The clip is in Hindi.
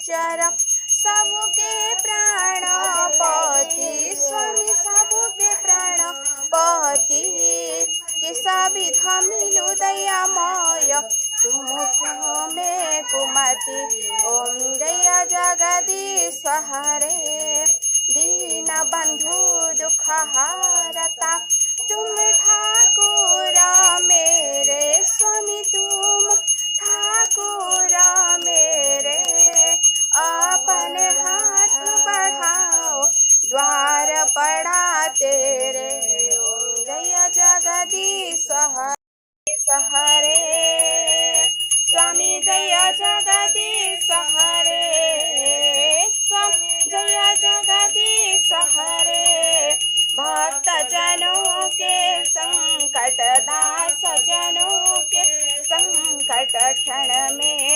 ईश्वर सबके प्राणपति स्वामी सबके प्राणपति के सविध मिलु दयामय तुमुख में कुमति। ओम जय जगदीश हरे दीन बंधु दुख हारता तुम ठाकुर मेरे स्वामी तुम ठाकुर मेरे अपने हाथ बढ़ाओ द्वार पड़ा तेरे। ओम जय जगदीश हरे स्वामी जय जगदीश हरे स्वामी जय जगदीश हरे भक्त जनों के संकट दास जनों के संकट क्षण में